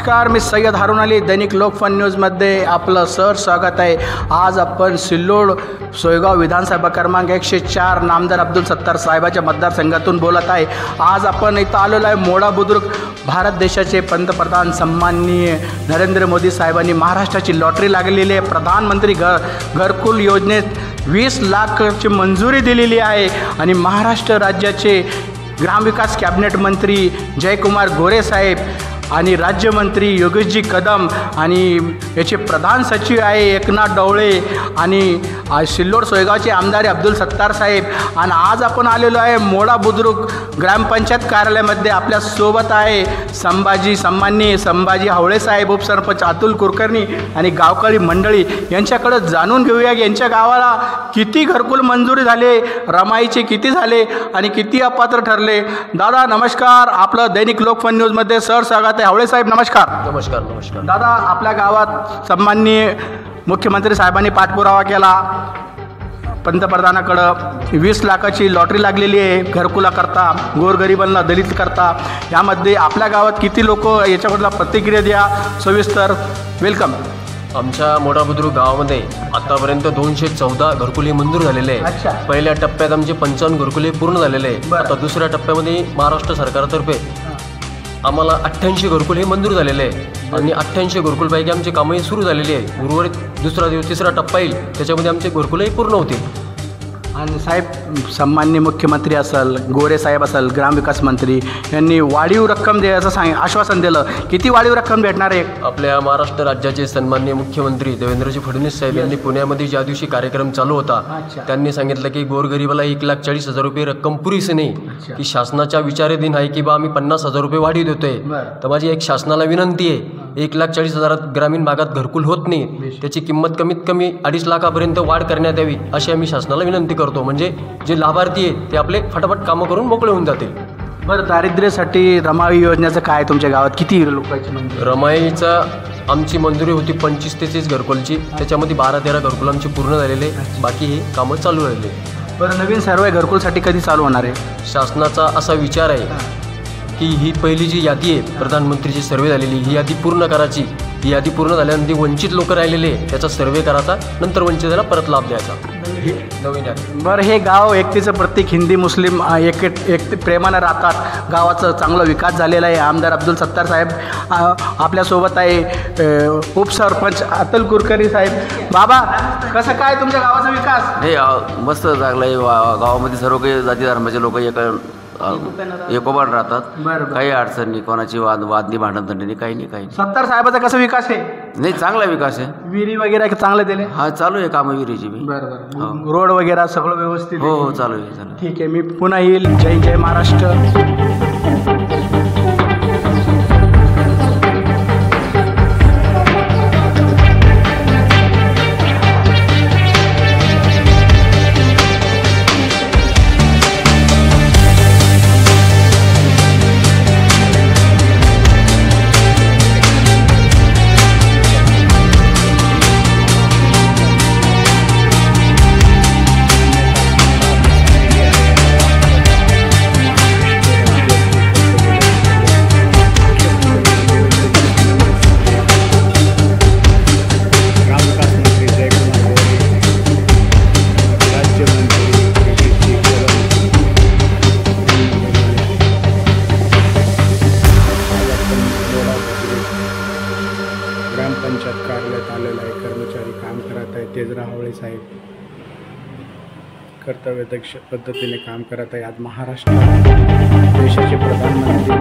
नमस्कार, मी सय्यद हारून अली, दैनिक लोकफन न्यूजमध्ये आपलं स्वागत आहे। आज आपण सिल्लोड सोयगाव विधानसभा क्रमांक 104 नामदार अब्दुल सत्तार साहेबाच्या मतदारसंघातून बोलत आहे। आज आपण इथं आलेलो आहे मोडा बुद्रुक। भारत देशाचे पंतप्रधान सन्माननीय नरेंद्र मोदी साहेबांनी महाराष्ट्राची लॉटरी लागलेली आहे। प्रधानमंत्री घरकुल योजनेत 20 लाखची मंजुरी दिलेली आहे आणि महाराष्ट्र राज्याचे ग्रामविकास कॅबिनेट मंत्री जयकुमार गोरे साहेब आणि राज्यमंत्री योगेशजी कदम आणि याचे प्रधान सचिव आहे एकनाथ डवळे आणि सिल्लोड सोयगावचे आमदार अब्दुल सत्तार साहेब। आणि आज आपण आलेलो आहे मोडा बुद्रुक ग्रामपंचायत कार्यालयामध्ये। आपल्या सोबत आहे सन्माननीय संभाजी हावळे साहेब, उपसरपंच अतुल कुलकर्णी आणि गावकरी मंडळी। यांच्याकडे जाणून घेऊया की यांच्या गावाला किती घरकुल मंजुरी झाले, रमाईचे किती झाले आणि किती अपात्र ठरले। दादा नमस्कार, आपलं दैनिक लोकफन न्यूजमध्ये स्वागत। हावळे साहेब नमस्कार। नमस्कार नमस्कार दादा, आपल्या गावात सन्माननीय मुख्यमंत्री साहेबांनी पाठपुरावा केला, पंतप्रधानाकडं 20 लाखाची लॉटरी लागलेली आहे घरकुलाकरता, गोरगरिबांना दलित करता। यामध्ये आपल्या गावात किती लोक याच्याबद्दल प्रतिक्रिया द्या सविस्तर। वेलकम। आमच्या मोडा बुद्रुक गावामध्ये आतापर्यंत 214 घरकुले मंजूर झालेले आहे। पहिल्या टप्प्यात आमचे 55 घरकुले पूर्ण झालेले आहे। आता दुसऱ्या टप्प्यामध्ये महाराष्ट्र सरकारतर्फे आम्हाला 88 घरकुल हे मंजूर झालेले आहे आणि 88 घरकुलपैकी आमची कामंही सुरू झालेली आहे। उर्वरित तिसरा टप्पा येईल, त्याच्यामध्ये आमचे घरकुलही पूर्ण होतील। आणि साहेब, सन्माननीय मुख्यमंत्री असेल, गोरे साहेब असेल, ग्रामविकास मंत्री यांनी वाढीव रक्कम द्यायचं आश्वासन दिलं। किती वाढीव रक्कम भेटणार आहे? आपल्या महाराष्ट्र राज्याचे सन्माननीय मुख्यमंत्री देवेंद्रजी फडणवीस साहेब यांनी पुण्यामध्ये ज्या दिवशी कार्यक्रम चालू होता त्यांनी सांगितलं की गोरगरिबाला 1,40,000 रुपये रक्कम पुरेशी नाही, की शासनाच्या विचाराधीन आहे की बा आम्ही 50,000 रुपये वाढीव देतोय। तर माझी एक शासनाला विनंती आहे, 1,40,000 ग्रामीण भागात घरकुल होत नाही, त्याची किंमत कमीत कमी 2.5 लाखापर्यंत वाढ करण्यात यावी अशी आम्ही शासनाला विनंती करतो, म्हणजे जे लाभार्थी आहे ते आपले फटाफट कामं करून मोकळे होऊन जातील। बरं, दारिद्र्यासाठी रमाई योजनेचं काय तुमच्या गावात किती लोकांची मंजुरी? रमाईचा आमची मंजुरी होती 25 ते 30 घरकुलची, त्याच्यामध्ये 12-13 घरकुल आमची पूर्ण झालेले, बाकी हे कामं चालू राहिले। बरं, नवीन सर्वे घरकुलसाठी कधी चालू होणार आहे? शासनाचा असा विचार आहे की ही पहिली जी यादी आहे प्रधानमंत्रीची सर्वे झालेली, ही यादी पूर्ण करायची। ही यादी पूर्ण झाल्यानंतर वंचित लोक राहिलेले त्याचा सर्वे करायचा, नंतर वंचिताला परत लाभ द्यायचा। नवीन यादी। बरं, हे गाव एकतेचं प्रतीक, हिंदी मुस्लिम एक प्रेमानं राहतात। गावाचा चांगला विकास झालेला आहे। आमदार अब्दुल सत्तार साहेब आपल्यासोबत आहे, उपसरपंच अतुल कुलकर्णी साहेब। बाबा, कसं काय तुमच्या गावाचा विकास? हे मस्त चांगलं आहे। गावामध्ये सर्व काही जाती धर्माचे लोक एकोपान राहतात। काही अडचण नाही, कोणाची वादनी भांडण नाही, काही नाही। सत्तार साहेबाचा कसा विकास आहे? नाही, चांगला विकास आहे। विहिरी वगैरे चांगले दिले? हा, चालू आहे कामं विहिरीची बी। बरं, रोड वगैरे सगळं व्यवस्थित? हो, चालू आहे। ठीक आहे, मी पुन्हा येईल। जय जय महाराष्ट्र। ग्रामपंचायत कार्यालयात आलेला आहे, कर्मचारी काम करत आहे। तेजरा हावळे साहेब कर्तव्यदक्ष पद्धतीने काम करत आहे। आज महाराष्ट्र देशाचे प्रधानमंत्री